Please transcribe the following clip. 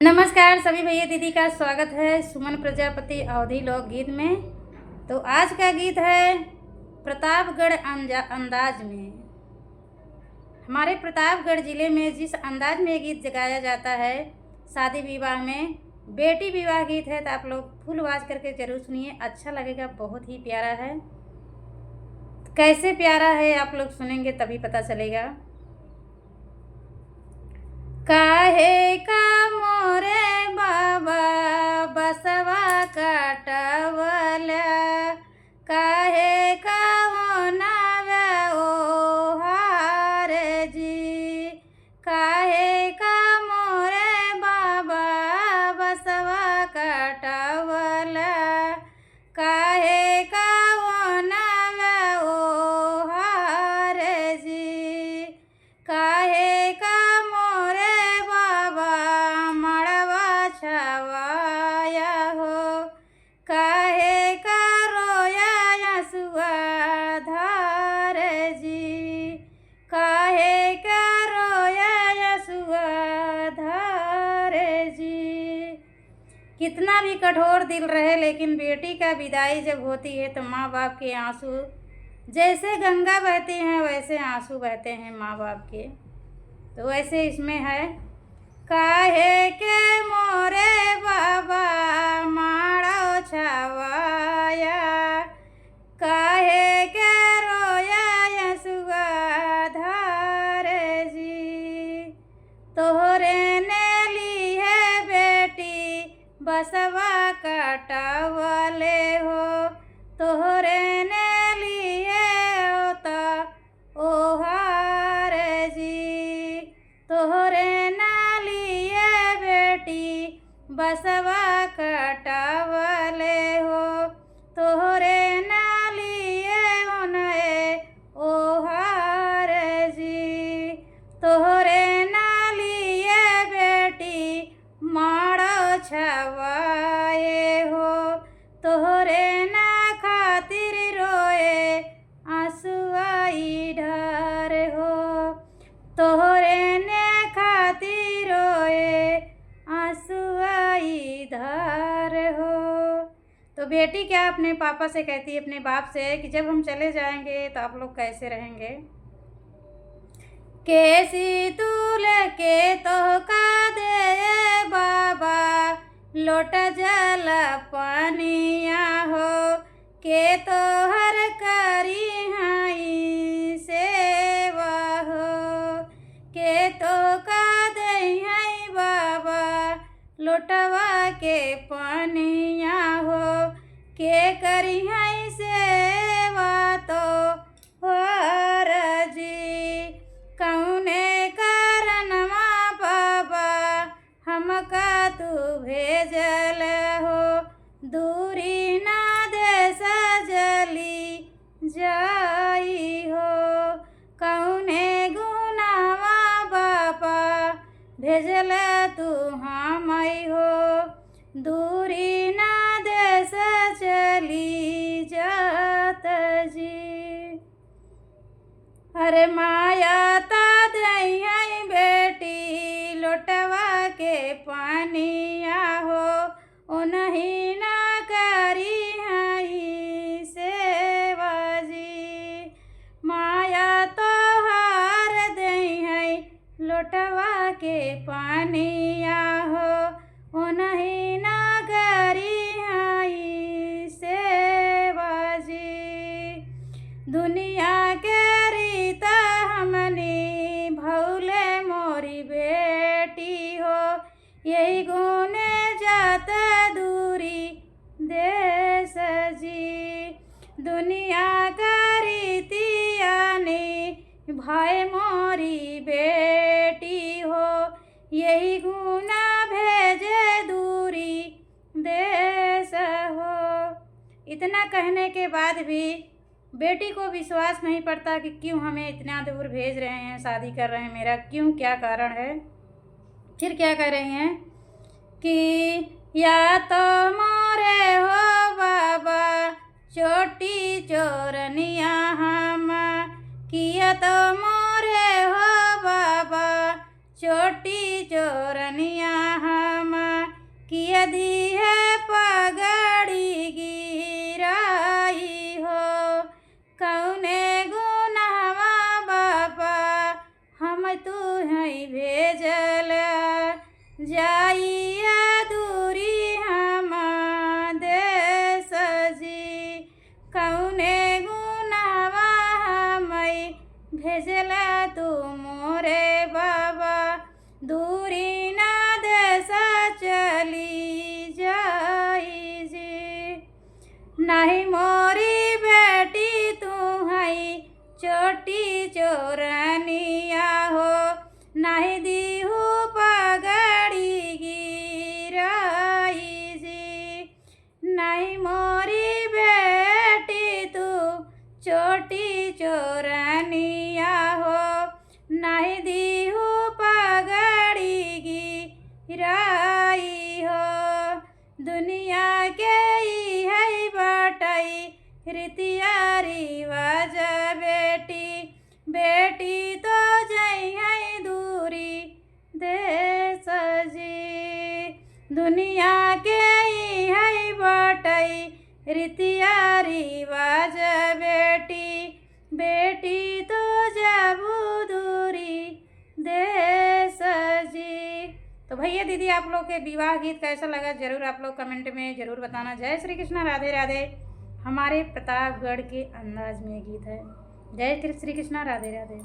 नमस्कार सभी भैया दीदी का स्वागत है सुमन प्रजापति अवधी लोकगीत में। तो आज का गीत है प्रतापगढ़ अंदाज में। हमारे प्रतापगढ़ ज़िले में जिस अंदाज में गीत गाया जाता है शादी विवाह में, बेटी विवाह गीत है, तो आप लोग फुल आवाज़ करके ज़रूर सुनिए, अच्छा लगेगा। बहुत ही प्यारा है। कैसे प्यारा है आप लोग सुनेंगे तभी पता चलेगा। काहे का मोरे बाबा बसवा काटवला, काहे का होनावे ओ हारे जी, काहे का मोरे बाबा बसवा काटवला, काहे का होनावे ओ हारे जी, काहे का छवाया हो, काहे का रोया यसुआ धार जी, काहे का रोया यसुआ धार जी। कितना भी कठोर दिल रहे लेकिन बेटी का विदाई जब होती है तो माँ बाप के आंसू जैसे गंगा बहती हैं वैसे आंसू बहते हैं माँ बाप के। तो वैसे इसमें है, काहे के मोरे बाबा माड़ो छवाया, काहे के रोया यसुआ धार जी, तोहरे ने ली है बेटी बसवा काटवले हो, तोहरे ने ली है ओता ओ हार जी, तोहरे बसवा काटवले हो, तोहरे नालिए होने ओ हार जी, तोहरे नालिए बेटी माड़ो छवाए हो, तोहरे ना खातिर रोए आंसुआई ढार हो, तोहरे ने खातिर रोए धार हो। तो बेटी क्या अपने पापा से कहती है, अपने बाप से, कि जब हम चले जाएंगे तो आप लोग कैसे रहेंगे। कैसी तूल के तो का दे बाबा लोट जल पानिया हो, के तो हर करी हाई सेवा हो, के तो का दे हाई बाबा लोटवा के पानिया हो, के करी है सेवा तो हार जी, कौने कारणवा बाबा हमका तू भेजल हो, दूरी ना दे सजली जाई हो, कौने गुनावा बाबा भेजल तू हमई हो, दूरी ना देश चली जात जी। अरे माया ता दई है बेटी लोटवा के पानिया हो, उन्हीं ना करी है सेवा जी, माया तो हार दई है लोटवा के पानिया हो, उन्हीं ना करी आई सेवा जी, दुनिया के रीता हमनी भौले मोरी बेटी हो, यही गुने जात दूरी देश जी, दुनिया का रीतिया ने भाई मोरी बेटी हो, यही गुना भेजे दूरी देश हो। इतना कहने के बाद भी बेटी को विश्वास नहीं पड़ता कि क्यों हमें इतना दूर भेज रहे हैं, शादी कर रहे हैं, मेरा क्यों, क्या कारण है। फिर क्या कह रही हैं कि या तो मोरे हो बाबा छोटी चोरनिया हम, किया तो मोरे हो बाबा छोटी चोरनिया हम, कि यदि है पगड़ी गिराई हो कौने गुनावा बापा हम तू है भेजल जाइया दूरी हम देश जी कौने गुनावा हमें भेजला तू मोरे बाबा दूरी ना देश चली जाई जी नहीं मोरी बेटी तू है छोटी चोरनिया हो नहीं दीहू पगड़ी गिराई जी नहीं मोरी बेटी तू छोटी चोरनिया हो नहीं दीहू पगड़ी गिराई हो दुनिया के ही है बटाई रीतिया रिवाज बेटी तो जई है दूरी देश जी दुनिया के ही है बटाई रीतिया रिवाज बेटी तो जाबू दूरी देश जी। तो भैया दीदी आप लोग के विवाह गीत कैसा लगा जरूर आप लोग कमेंट में ज़रूर बताना। जय श्री कृष्णा राधे राधे। हमारे प्रतापगढ़ के अंदाज में गीत है। जय श्री कृष्णा राधे राधे।